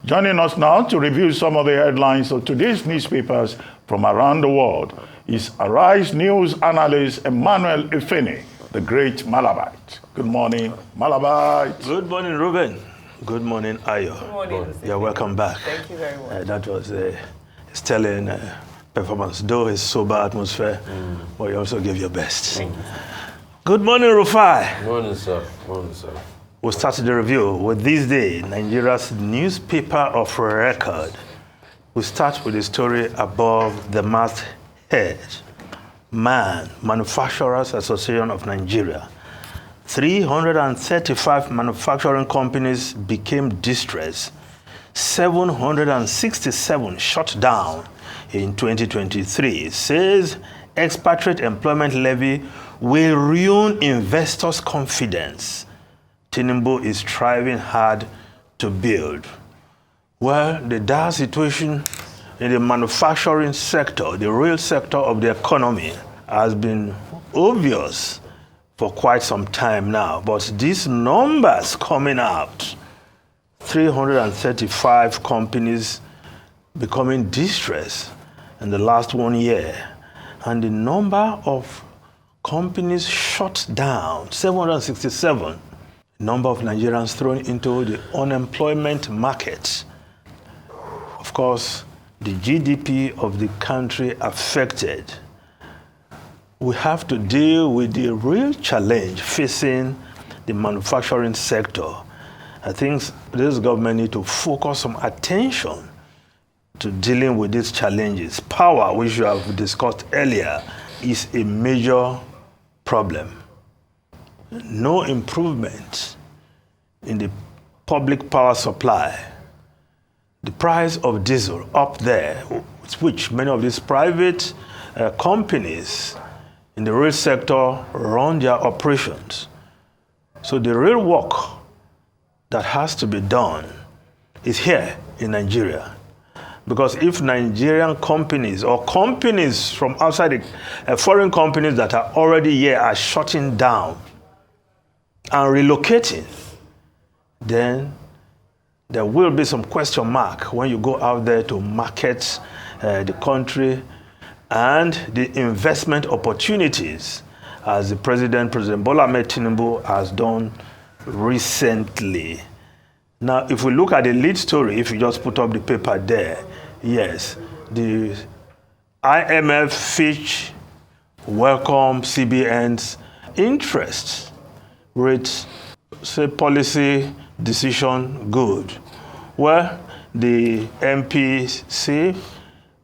Joining us now to review some of the headlines of today's newspapers from around the world is Arise News analyst Emmanuel Ifene, the great Malabite. Good morning, Malabite. Good morning, Ruben. Good morning, Ayo. Good morning. You're welcome back. Thank you very much. That was a stellar performance, though it's sober atmosphere, but you also gave your best. Thank you. Good morning, Rufai. Morning, sir. Morning, sir. We'll start the review with this day, Nigeria's newspaper of record. We'll start with the story above the masthead. MAN, Manufacturers Association of Nigeria. 335 manufacturing companies became distressed. 767 shut down in 2023, says expatriate employment levy will ruin investors' confidence. Tinubu is striving hard to build. Well, the dire situation in the manufacturing sector, the real sector of the economy, has been obvious for quite some time now. But these numbers coming out, 335 companies becoming distressed in the last 1 year, and the number of companies shut down, 767. Number of Nigerians thrown into the unemployment market. Of course, the GDP of the country affected. We have to deal with the real challenge facing the manufacturing sector. I think this government needs to focus some attention to dealing with these challenges. Power, which you have discussed earlier, is a major problem. No improvement in the public power supply. The price of diesel up there, with which many of these private companies in the real sector run their operations. So the real work that has to be done is here in Nigeria. Because if Nigerian companies or companies from outside, foreign companies that are already here are shutting down and relocating, then there will be some question mark when you go out there to market the country and the investment opportunities, as the President Bola Ahmed Tinubu has done recently. Now, if we look at the lead story, if you just put up the paper there, yes, the IMF, Fitch welcome CBN's interest rate, say policy decision good. Well, the MPC,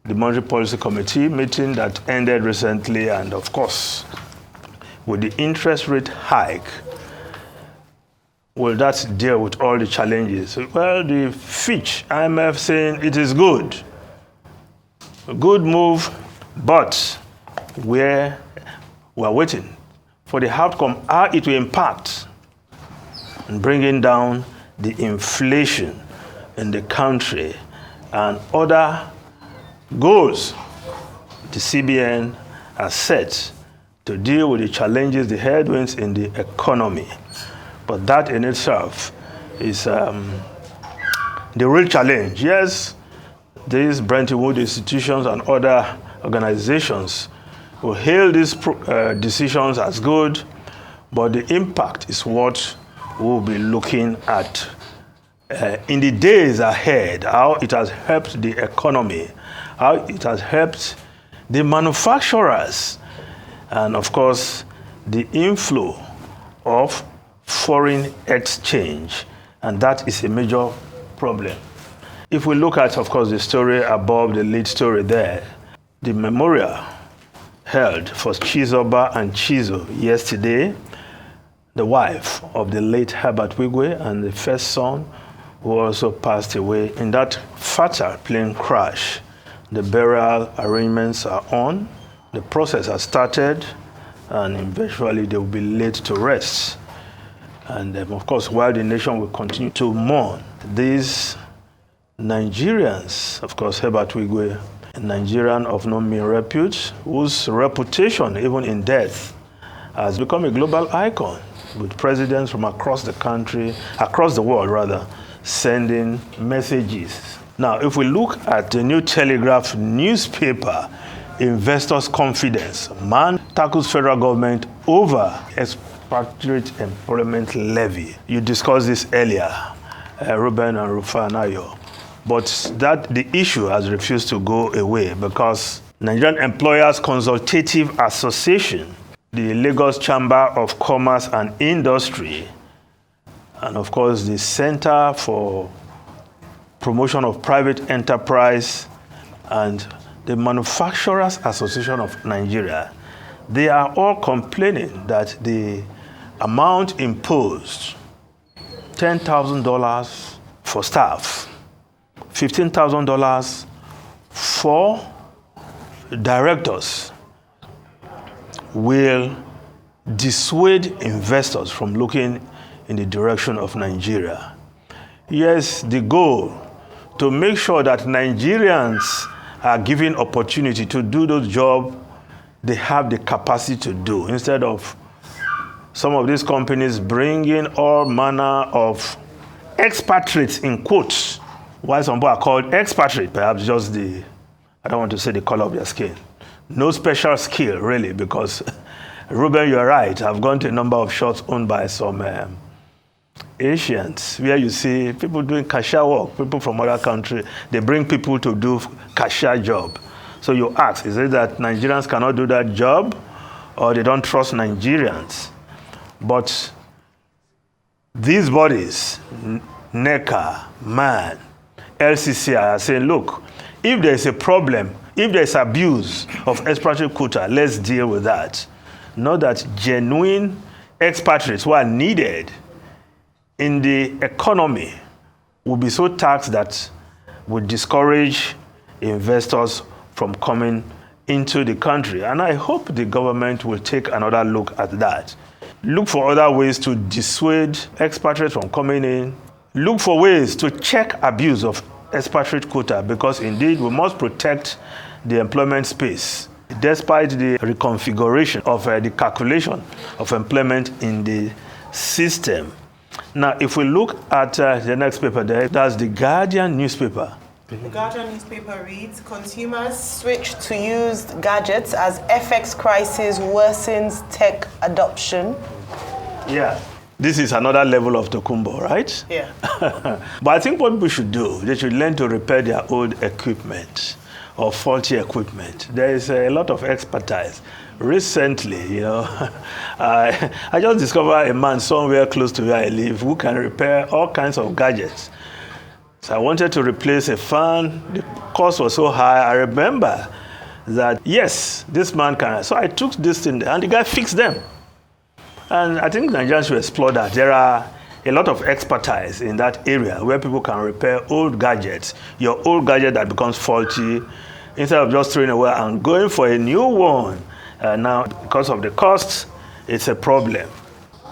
the Monetary Policy Committee meeting that ended recently, and of course, with the interest rate hike, will that deal with all the challenges? Well, the Fitch, IMF saying it is good. A good move, but we're waiting for the outcome, how it will impact in bringing down the inflation in the country and other goals the CBN has set to deal with the challenges, the headwinds in the economy. But that in itself is the real challenge. Yes, these Bretton Woods institutions and other organizations will hail these decisions as good, but the impact is what we'll be looking at in the days ahead, how it has helped the economy, how it has helped the manufacturers, and of course, the inflow of foreign exchange, and that is a major problem. If we look at, of course, the story above the lead story there, the memorial held for Chizoba and Chizo yesterday, the wife of the late Herbert Wigwe and the first son who also passed away in that fatal plane crash. The burial arrangements are on, the process has started, and eventually they will be laid to rest. And of course, while the nation will continue to mourn, these Nigerians, of course, Herbert Wigwe, a Nigerian of no mean repute, whose reputation, even in death, has become a global icon, with presidents from across the country, across the world rather, sending messages. Now, if we look at the New Telegraph newspaper, investors' confidence, man tackles federal government over expatriate employment levy. You discussed this earlier, Ruben and Rufanayo. But the issue has refused to go away because Nigerian Employers Consultative Association, the Lagos Chamber of Commerce and Industry, and of course the Center for Promotion of Private Enterprise and the Manufacturers Association of Nigeria, they are all complaining that the amount imposed, $10,000 for staff, $15,000 for directors, will dissuade investors from looking in the direction of Nigeria. Yes, the goal to make sure that Nigerians are given opportunity to do those jobs they have the capacity to do, instead of some of these companies bringing all manner of expatriates in quotes. Why some people are called expatriate, perhaps just I don't want to say the color of their skin. No special skill, really, because, Ruben, you're right. I've gone to a number of shops owned by some Asians, where you see people doing cashier work, people from other countries, they bring people to do cashier job. So you ask, is it that Nigerians cannot do that job, or they don't trust Nigerians? But these bodies, NECA, MAN, LCCI, are saying, look, if there's a problem, if there's abuse of expatriate quota, let's deal with that. Not that genuine expatriates who are needed in the economy will be so taxed that would discourage investors from coming into the country. And I hope the government will take another look at that. Look for other ways to dissuade expatriates from coming in. Look for ways to check abuse of expatriate quota, because indeed we must protect the employment space despite the reconfiguration of the calculation of employment in the system. Now, if we look at the next paper there, that's the Guardian newspaper. The Guardian newspaper reads, consumers switch to used gadgets as FX crisis worsens tech adoption. Yeah. This is another level of Tokumbo, right? Yeah. But I think what people should do, they should learn to repair their old equipment or faulty equipment. There is a lot of expertise. Recently, I just discovered a man somewhere close to where I live who can repair all kinds of gadgets. So I wanted to replace a fan. The cost was so high. I remember that, yes, this man can. So I took this thing and the guy fixed them. And I think Nigerians should explore that. There are a lot of expertise in that area where people can repair old gadgets. Your old gadget that becomes faulty, instead of just throwing away and going for a new one. Now, because of the cost, it's a problem.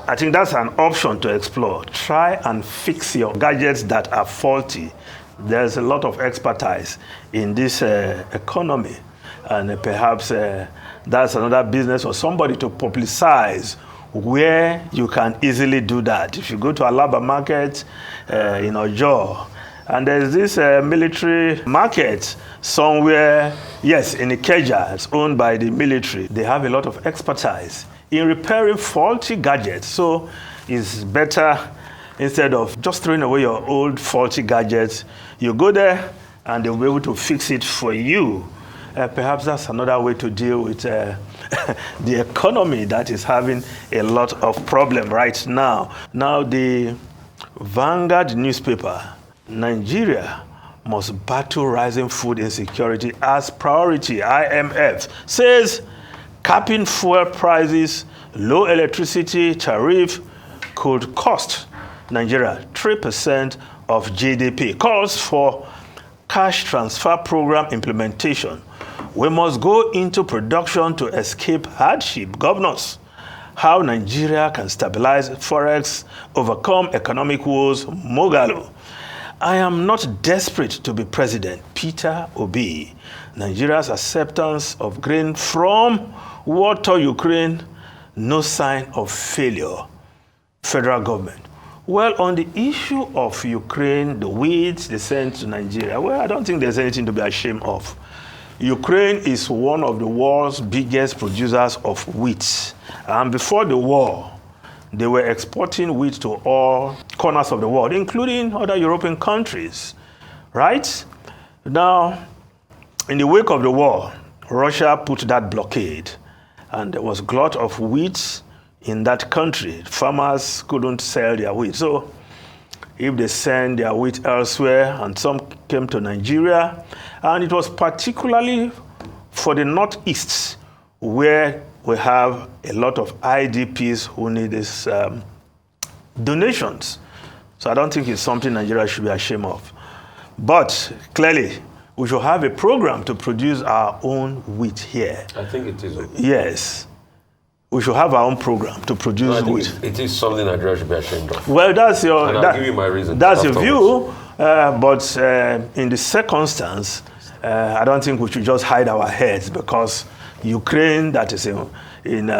I think that's an option to explore. Try and fix your gadgets that are faulty. There's a lot of expertise in this economy. And perhaps that's another business for somebody to publicize where you can easily do that. If you go to Alaba market in Ojo, and there's this military market somewhere, yes, in Ikeja, it's owned by the military. They have a lot of expertise in repairing faulty gadgets. So it's better, instead of just throwing away your old faulty gadgets, you go there and they'll be able to fix it for you. Perhaps that's another way to deal with the economy that is having a lot of problem right now. Now, the Vanguard newspaper, Nigeria must battle rising food insecurity as priority. IMF says capping fuel prices, low electricity tariff could cost Nigeria 3% of GDP. Calls for cash transfer program implementation. We must go into production to escape hardship. Governors, how Nigeria can stabilize forex, overcome economic woes. Mogalo. I am not desperate to be president. Peter Obi. Nigeria's acceptance of grain from war-torn Ukraine, no sign of failure. Federal government. Well, on the issue of Ukraine, the wheat they sent to Nigeria, well, I don't think there's anything to be ashamed of. Ukraine is one of the world's biggest producers of wheat. And before the war, they were exporting wheat to all corners of the world, including other European countries, right? Now, in the wake of the war, Russia put that blockade, and there was a glut of wheat in that country. Farmers couldn't sell their wheat. So if they send their wheat elsewhere, and some came to Nigeria, and it was particularly for the Northeast, where we have a lot of IDPs who need these donations. So I don't think it's something Nigeria should be ashamed of. But clearly, we should have a program to produce our own wheat here. I think it is. Yes. We should have our own program to produce wheat. It is something Nigeria should be ashamed of. Well, that's your... And I'll give you my reason. That's your view, but in the circumstance, I don't think we should just hide our heads because Ukraine, that is in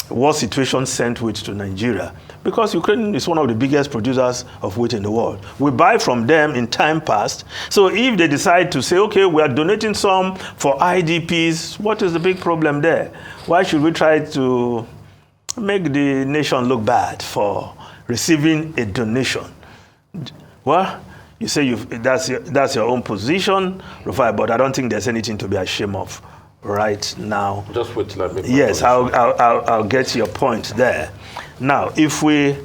war situation, sent wheat to Nigeria. Because Ukraine is one of the biggest producers of wheat in the world. We buy from them in time past. So if they decide to say, okay, we are donating some for IDPs, what is the big problem there? Why should we try to make the nation look bad for receiving a donation? Well, you say that's your own position, Rufai, but I don't think there's anything to be ashamed of right now. Just wait till I make my Yes, position. I'll get your point there. Now, if we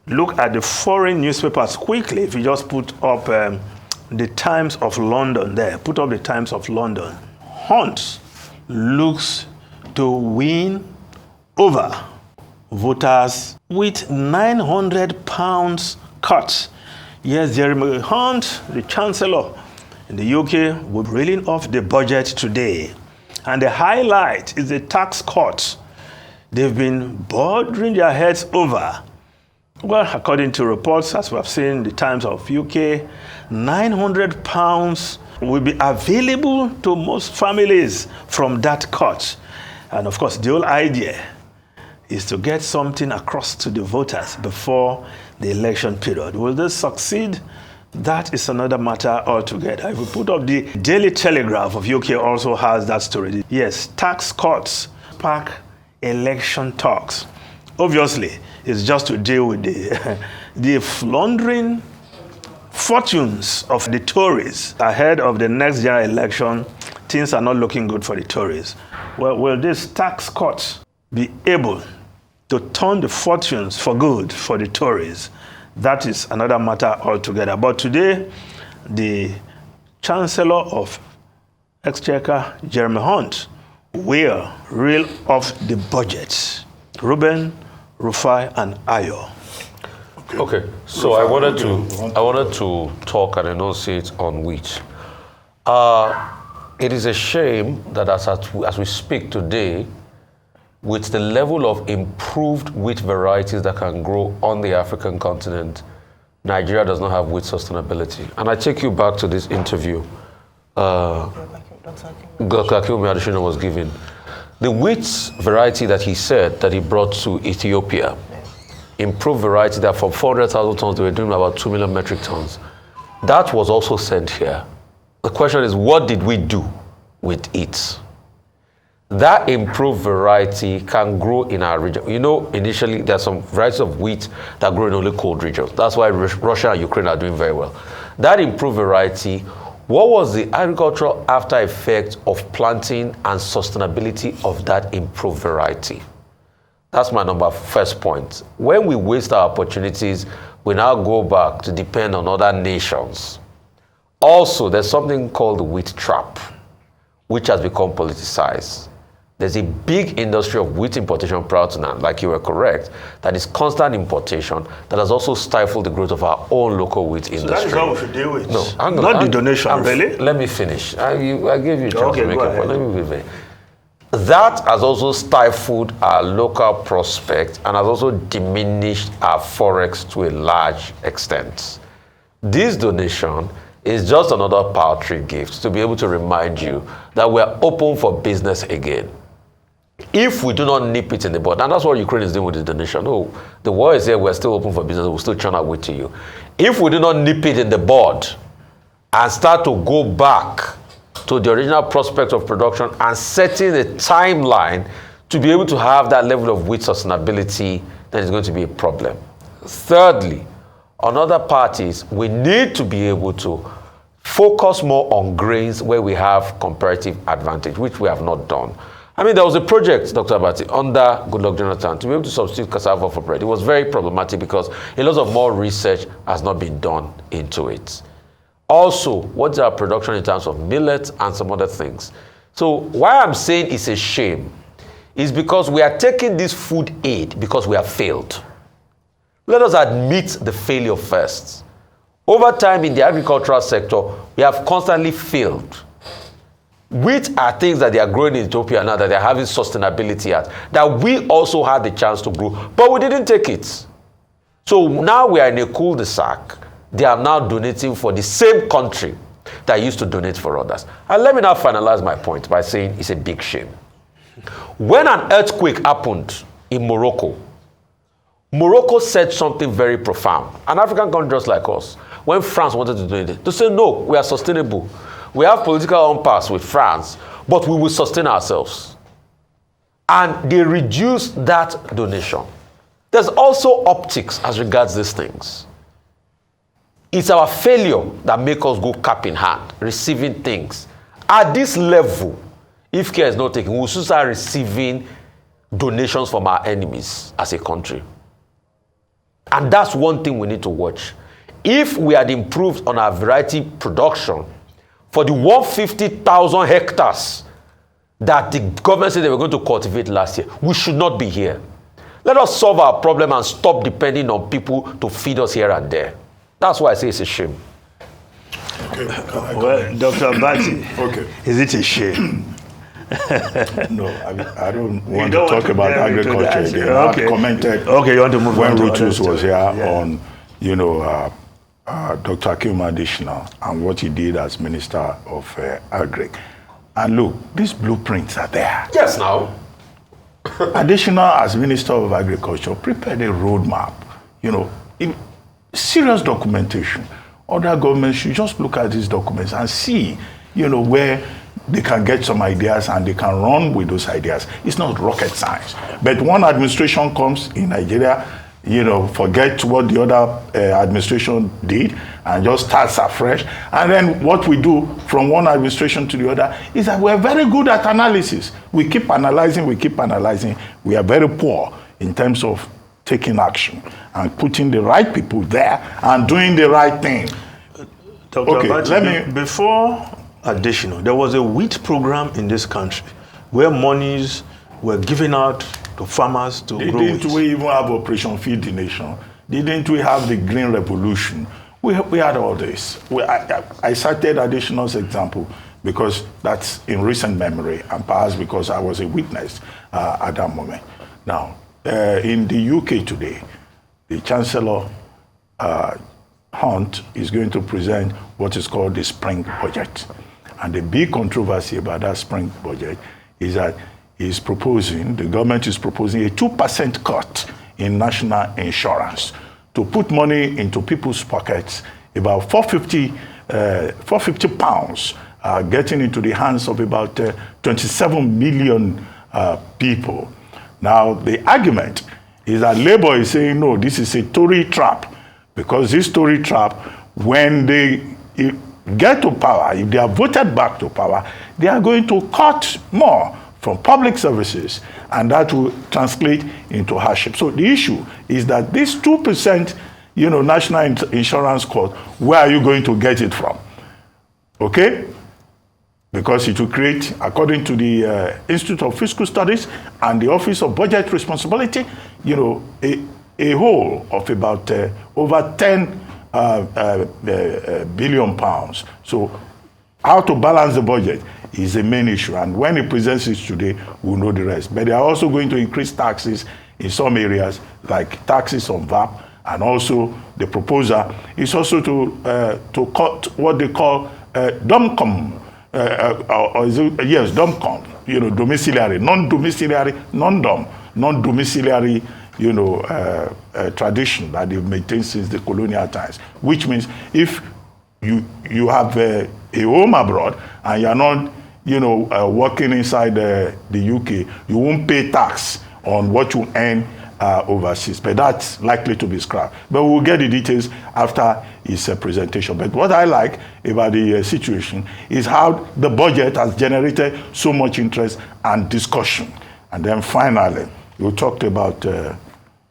look at the foreign newspapers quickly, if you just put up the Times of London there, put up the Times of London. Hunt looks to win over voters with £900 cut. Yes, Jeremy Hunt, the Chancellor in the UK, will be reeling off the budget today. And the highlight is the tax cuts they've been bothering their heads over. Well, according to reports, as we have seen in the Times of UK, £900 will be available to most families from that cut. And of course, the whole idea is to get something across to the voters before the election period. Will this succeed? That is another matter altogether. If we put up the Daily Telegraph of UK also has that story. Yes, tax cuts spark election talks. Obviously, it's just to deal with the floundering fortunes of the Tories ahead of the next general election. Things are not looking good for the Tories. Well, will this tax cut be able to turn the fortunes for good for the Tories? That is another matter altogether. But today, the Chancellor of Exchequer, Jeremy Hunt, will reel off the budget. Ruben, Rufai, and Ayo. Okay, so I wanted to talk and enunciate on wheat. It is a shame that as we speak today, with the level of improved wheat varieties that can grow on the African continent, Nigeria does not have wheat sustainability. And I take you back to this interview Dr. Akinwumi Adesina was given. The wheat variety that he said that he brought to Ethiopia, improved variety that from 400,000 tons, they were doing about 2 million metric tons. That was also sent here. The question is, what did we do with it? That improved variety can grow in our region. You know, initially, there are some varieties of wheat that grow in only cold regions. That's why Russia and Ukraine are doing very well. That improved variety, what was the agricultural after effect of planting and sustainability of that improved variety? That's my first point. When we waste our opportunities, we now go back to depend on other nations. Also, there's something called the wheat trap, which has become politicized. There's a big industry of wheat importation prior to now, like you were correct, that is constant importation that has also stifled the growth of our own local wheat industry. So that is what we should deal with. No, not the donation, really? Let me finish. I gave you a chance to make a point. Let me finish. That has also stifled our local prospect and has also diminished our forex to a large extent. This donation is just another paltry gift to be able to remind you that we're open for business again. If we do not nip it in the bud, and that's what Ukraine is doing with Indonesia. No, the war is here, we're still open for business, we'll still churn our way to you. If we do not nip it in the bud and start to go back to the original prospect of production and setting a timeline to be able to have that level of wheat sustainability, then it's going to be a problem. Thirdly, on other parties, we need to be able to focus more on grains where we have comparative advantage, which we have not done. I mean, there was a project, Dr. Abati, under Goodluck Jonathan to be able to substitute cassava for bread. It was very problematic because a lot of more research has not been done into it. Also, what's our production in terms of millet and some other things? So why I'm saying it's a shame is because we are taking this food aid because we have failed. Let us admit the failure first. Over time in the agricultural sector, we have constantly failed. Which are things that they are growing in Ethiopia now that they're having sustainability at, that we also had the chance to grow, but we didn't take it. So now we are in a cul-de-sac. They are now donating for the same country that used to donate for others. And let me now finalize my point by saying it's a big shame. When an earthquake happened in Morocco, Morocco said something very profound. An African country just like us, when France wanted to do it, they said, no, we are sustainable. We have political impasse with France, but we will sustain ourselves. And they reduced that donation. There's also optics as regards these things. It's our failure that makes us go cap in hand, receiving things. At this level, if care is not taken, we'll soon start receiving donations from our enemies as a country. And that's one thing we need to watch. If we had improved on our variety production, for the 150,000 hectares that the government said they were going to cultivate last year, we should not be here. Let us solve our problem and stop depending on people to feed us here and there. That's why I say it's a shame. Okay. Well, Dr. Abati, Okay. is it a shame? No, I don't want to talk about agriculture again. Okay. I commented Okay, you want to move when on to Rutus other was stuff. here on, Dr. Akim Additional and what he did as Minister of Agri. And look, these blueprints are there. Yes, now. Additional, as Minister of Agriculture, prepared a roadmap, in serious documentation. Other governments should just look at these documents and see, where they can get some ideas and they can run with those ideas. It's not rocket science. But one administration comes in Nigeria, forget what the other administration did and just starts afresh. And then what we do from one administration to the other is that we're very good at analysis. We keep analyzing. We are very poor in terms of taking action and putting the right people there and doing the right thing. Dr. Okay, Abati, before Additional, there was a wheat program in this country where monies were given out to farmers to grow wheat. Didn't we even have Operation Feed the Nation? Didn't we have the Green Revolution? We had all this. I cited Additional's example because that's in recent memory and perhaps because I was a witness at that moment. Now, in the UK today, the Chancellor Hunt is going to present what is called the Spring Budget. And the big controversy about that Spring Budget is that the government is proposing a 2% cut in national insurance to put money into people's pockets, about 450 pounds, getting into the hands of about 27 million people. Now, the argument is that Labour is saying, no, this is a Tory trap, because this Tory trap, when they get to power, if they are voted back to power, they are going to cut more from public services, and that will translate into hardship. So the issue is that this 2%, national insurance cut, where are you going to get it from? Okay? Because it will create, according to the Institute of Fiscal Studies and the Office of Budget Responsibility, a hole of about over 10 billion pounds. So how to balance the budget is the main issue. And when he presents it today, we'll know the rest. But they are also going to increase taxes in some areas, like taxes on VAP, and also the proposal is also to cut what they call DOMCOM, DOMCOM, domiciliary, non-domiciliary, non-domiciliary, tradition that they've maintained since the colonial times. Which means if you have a home abroad and you're not, working inside the UK, you won't pay tax on what you earn overseas, but that's likely to be scrapped. But we'll get the details after his presentation. But what I like about the situation is how the budget has generated so much interest and discussion. And then finally, you talked about, or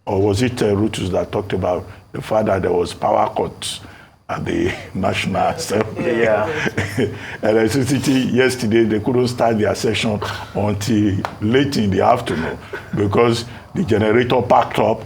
was it Rutus that talked about the fact that there was power cuts at the National Assembly? Yeah. Electricity yesterday, they couldn't start their session until late in the afternoon because the generator packed up,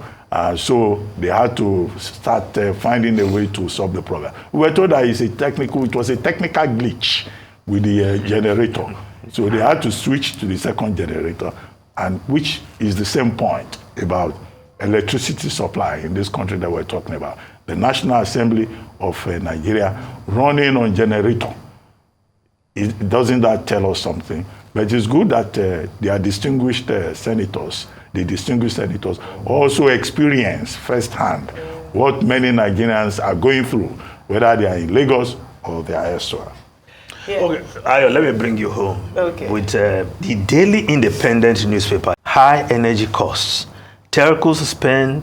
so they had to start finding a way to solve the problem. We were told that it was a technical glitch with the generator. So they had to switch to the second generator, and which is the same point about electricity supply in this country that we're talking about. The National Assembly of Nigeria running on generator. Doesn't that tell us something? But it's good that their distinguished senators, the distinguished senators, also experience firsthand what many Nigerians are going through, whether they are in Lagos or they are elsewhere. Yeah. Okay, Ayo, let me bring you home with the Daily Independent newspaper. High energy costs. Telcos spend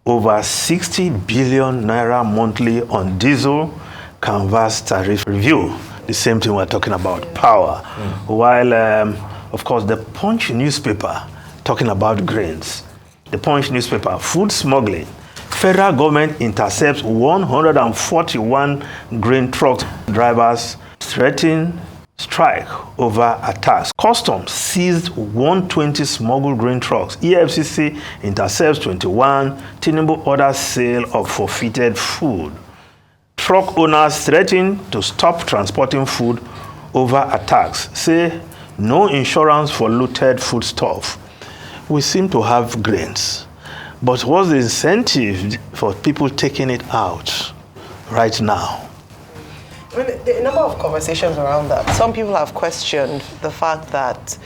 over 60 billion naira monthly on diesel, canvas tariff review. The same thing we're talking about, power. While, of course, the Punch newspaper talking about grains. The Punch newspaper, food smuggling. Federal government intercepts 141 grain trucks. Drivers threaten strike over attacks. Customs seized 120 smuggled grain trucks. EFCC intercepts 21. Tinubu orders sale of forfeited food. Truck owners threaten to stop transporting food over attacks. Say no insurance for looted foodstuff. We seem to have grains, but what's the incentive for people taking it out right now? I mean, there are a number of conversations around that. Some people have questioned the fact that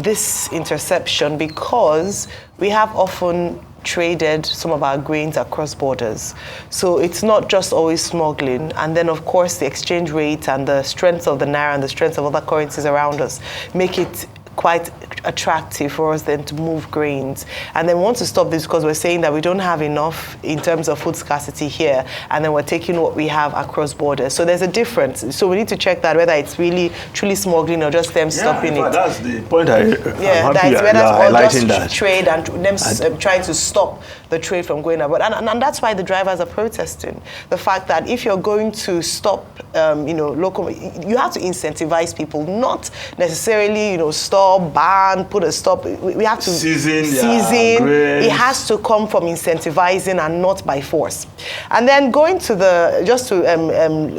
this interception, because we have often traded some of our grains across borders. So it's not just always smuggling. And then, of course, the exchange rate and the strength of the naira and the strength of other currencies around us make it quite attractive for us then to move grains. And then we want to stop this because we're saying that we don't have enough in terms of food scarcity here, and then we're taking what we have across borders. So there's a difference. So we need to check that whether it's really truly smuggling or just them stopping it. That's the point I'm that's happy whether highlighting that. Trade and them trying to stop the trade from going abroad. And that's why the drivers are protesting. The fact that if you're going to stop, local, you have to incentivize people, not necessarily, stop, ban, put a stop. We have to season. It has to come from incentivizing and not by force. And then going to just to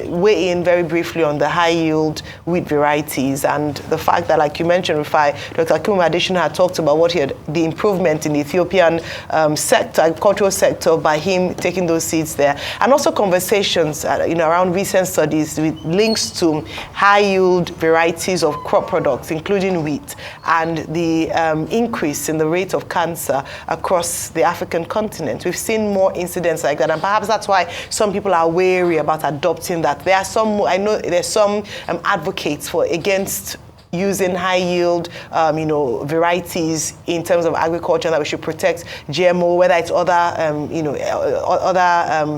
weigh in very briefly on the high yield wheat varieties and the fact that, like you mentioned, Rufai, Dr. Akim Adesina had talked about the improvement in the Ethiopian agricultural sector by him taking those seeds there, and also conversations around recent studies with links to high yield varieties of crop products, including wheat, and the increase in the rate of cancer across the African continent. We've seen more incidents like that, and perhaps that's why some people are wary about adopting that. I know there's some advocates against using high yield, varieties in terms of agriculture, that we should protect GMO, whether it's other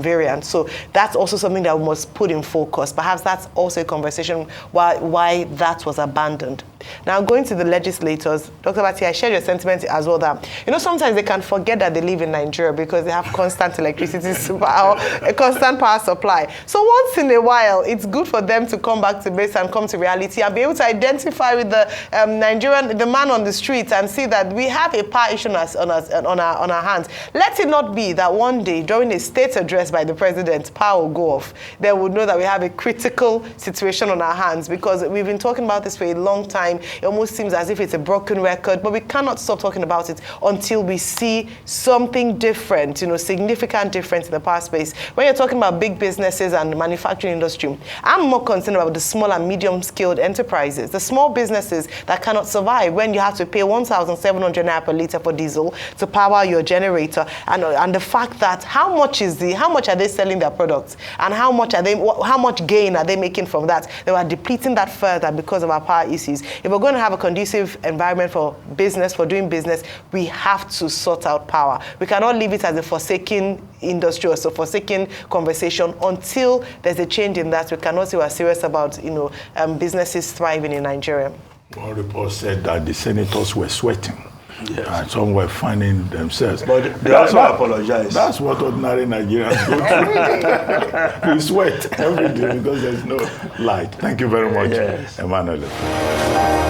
variants. So that's also something that we must put in focus. Perhaps that's also a conversation why that was abandoned. Now, going to the legislators, Dr. Bati, I share your sentiment as well that, sometimes they can forget that they live in Nigeria because they have constant electricity or a constant power supply. So once in a while, it's good for them to come back to base and come to reality and be able to identify with the the man on the street and see that we have a power issue on our hands. Let it not be that one day during a state address by the president, power will go off. They would know that we have a critical situation on our hands, because we've been talking about this for a long time. time. It almost seems as if it's a broken record, but we cannot stop talking about it until we see something different, significant difference in the power space. When you're talking about big businesses and the manufacturing industry, I'm more concerned about the small and medium-skilled enterprises, the small businesses that cannot survive when you have to pay 1,700 naira per litre for diesel to power your generator, and the fact that how much are they selling their products, and how much gain are they making from that? They are depleting that further because of our power issues. If we're going to have a conducive environment for business, for doing business, we have to sort out power. We cannot leave it as a forsaken industry or so forsaken conversation until there's a change in that. We cannot say we're serious about businesses thriving in Nigeria. One report said that the senators were sweating. Yes. And some were finding themselves. But they also apologize. That's what ordinary Nigerians go through. We sweat every day because there's no light. Thank you very much, Emmanuel.